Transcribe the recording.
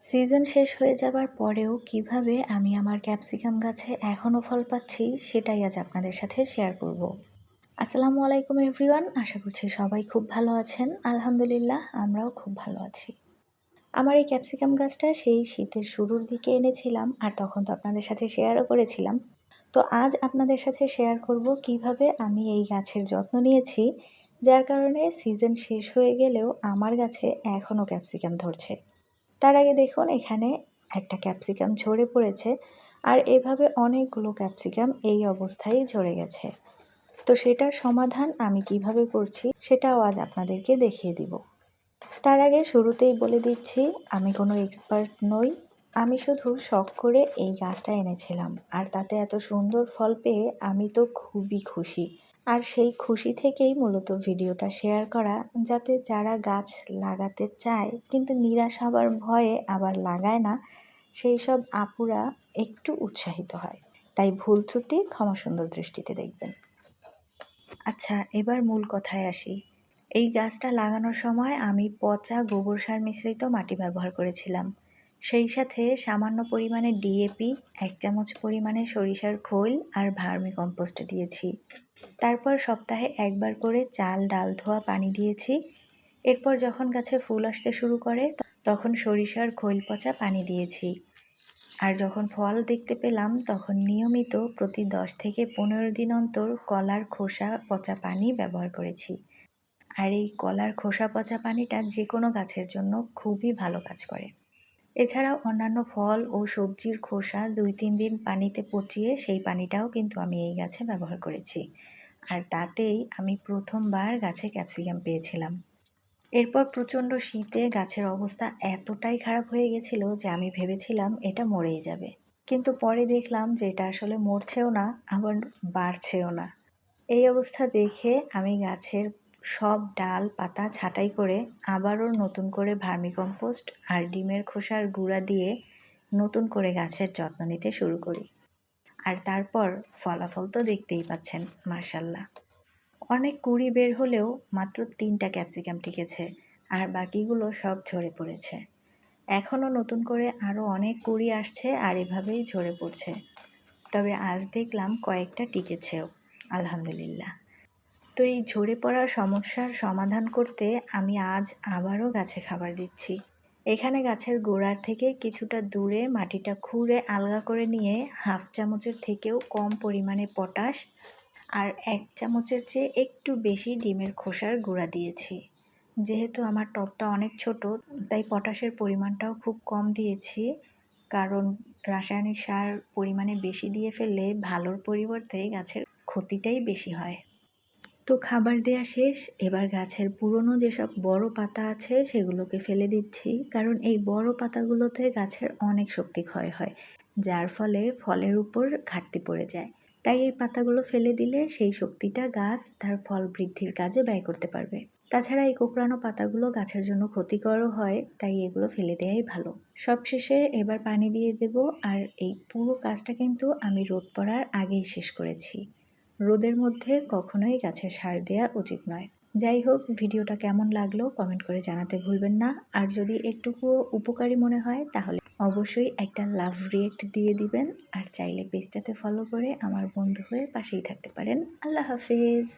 Season শেষ হয়ে যাবার পরেও কিভাবে আমি আমার ক্যাপসিকাম গাছে এখনও ফল পাচ্ছি সেটাই আজ আপনাদের সাথে শেয়ার করব। আসসালামু আলাইকুম এভরিওয়ান, আশা করছি সবাই খুব ভালো আছেন। আলহামদুলিল্লাহ, আমরাও খুব ভালো আছি। আমার এই ক্যাপসিকাম গাছটা সেই শীতের শুরুর দিকে এনেছিলাম, আর তখন তো আপনাদের সাথে শেয়ারও করেছিলাম। তো আজ আপনাদের সাথে শেয়ার করব কিভাবে আমি এই গাছের যত্ন নিয়েছি, যার কারণে সিজন শেষ হয়ে গেলেও আমার গাছে এখনও ক্যাপসিকাম ধরছে। তার আগে দেখুন, এখানে একটা ক্যাপসিকাম ঝরে পড়েছে, আর এভাবে অনেকগুলো ক্যাপসিকাম এই অবস্থায় ঝরে গেছে। তো সেটার সমাধান আমি কিভাবে করছি সেটাও আজ আপনাদেরকে দেখিয়ে দিব। তার আগে শুরুতেই বলে দিচ্ছি, আমি কোনো এক্সপার্ট নই। আমি শুধু শখ করে এই গাছটা এনেছিলাম, আর তাতে এত সুন্দর ফল পেয়ে আমি তো খুবই খুশি। আর সেই খুশি থেকেই মূলত ভিডিওটা শেয়ার করা, যাতে যারা গাছ লাগাতে চায় কিন্তু নিরাশ হবার ভয়ে আবার লাগায় না, সেই সব আপুরা একটু উৎসাহিত হয়। তাই ভুল ত্রুটি ক্ষমা সুন্দর দৃষ্টিতে দেখবেন। আচ্ছা, এবার মূল কথায় আসি। এই গাছটা লাগানোর সময় আমি পচা গোবর সার মিশ্রিত মাটি ব্যবহার করেছিলাম। সেই সাথে সামান্য পরিমাণে ডিএপি, 1 চামচ পরিমাণে সরিষার খোল আর ভার্মি কম্পোস্ট দিয়েছি। তারপর সপ্তাহে একবার করে চাল ডাল ধোয়া পানি দিয়েছি। এরপর যখন গাছে ফুল আসতে শুরু করে তখন সরিষার খৈল পচা পানি দিয়েছি। আর যখন ফল দেখতে পেলাম তখন নিয়মিত প্রতি 10 থেকে 15 দিন অন্তর কলার খোসা পচা পানি ব্যবহার করেছি। আর এই কলার খোসা পচা পানিটা যে কোনো গাছের জন্য খুবই ভালো কাজ করে। এছাড়াও অন্যান্য ফল ও সবজির খোসা 2-3 দিন পানিতে পচিয়ে সেই পানিটাও কিন্তু আমি এই গাছে ব্যবহার করেছি। আর তাতেই আমি প্রথমবার গাছে ক্যাপসিকাম পেয়েছিলাম। এরপর প্রচণ্ড শীতে গাছের অবস্থা এতটাই খারাপ হয়ে গেছিল যে আমি ভেবেছিলাম এটা মরেই যাবে। কিন্তু পরে দেখলাম যে এটা আসলে মরছেও না, আবার বাড়ছেও না। এই অবস্থা দেখে আমি গাছের সব ডাল পাতা ছাঁটাই করে আবারও নতুন করে ভার্মিকম্পোস্ট আর ডিমের খোসার গুঁড়া দিয়ে নতুন করে গাছের যত্ন নিতে শুরু করি। আর তারপর ফলাফল তো দেখতেই পাচ্ছেন, মাশাআল্লাহ। অনেক কুঁড়ি বের হলেও মাত্র 3টা ক্যাপসিকাম টিকেছে, আর বাকিগুলো সব ঝরে পড়েছে। এখনও নতুন করে আরও অনেক কুঁড়ি আসছে আর এভাবেই ঝরে পড়ছে। তবে আজ দেখলাম কয়েকটা টিকেছেও, আলহামদুলিল্লাহ। তো এই ঝরে পড়ার সমস্যার সমাধান করতে আমি আজ আবারও গাছে খাবার দিচ্ছি। এখানে গাছের গোড়ার থেকে কিছুটা দূরে মাটিটা খুঁড়ে আলগা করে নিয়ে 1/2 চামচের থেকেও কম পরিমাণে পটাশ আর 1 চামচের চেয়ে একটু বেশি ডিমের খোসার গুঁড়া দিয়েছি। যেহেতু আমার টবটা অনেক ছোট, তাই পটাশের পরিমাণটাও খুব কম দিয়েছি, কারণ রাসায়নিক সার পরিমাণে বেশি দিয়ে ফেললে ভালোর পরিবর্তে গাছের ক্ষতিটাই বেশি হয়। তো খাবার দেয়া শেষ। এবার গাছের পুরনো যেসব বড় পাতা আছে সেগুলোকে ফেলে দিচ্ছি, কারণ এই বড় পাতাগুলোতে গাছের অনেক শক্তি ক্ষয় হয়, যার ফলে ফলের উপর ঘাটতি পড়ে যায়। তাই এই পাতাগুলো ফেলে দিলে সেই শক্তিটা গাছ তার ফল বৃদ্ধির কাজে ব্যয় করতে পারবে। তাছাড়া এই কোঁকড়ানো পাতাগুলো গাছের জন্য ক্ষতিকরও হয়, তাই এগুলো ফেলে দেওয়াই ভালো। সবশেষে এবার পানি দিয়ে দেব। আর এই পুরো কাজটা কিন্তু আমি রোদ পড়ার আগেই শেষ করেছি। রোদের মধ্যে কখনোই গাছে সার দেওয়া উচিত নয়। যাই হোক, ভিডিওটা কেমন লাগলো কমেন্ট করে জানাতে ভুলবেন না। আর যদি একটুকুও উপকারী মনে হয় তাহলে অবশ্যই একটা লাভ রিয়েক্ট দিয়ে দিবেন। আর চাইলে পেজটাতে ফলো করে আমার বন্ধু হয়ে পাশেই থাকতে পারেন। আল্লাহ হাফেজ।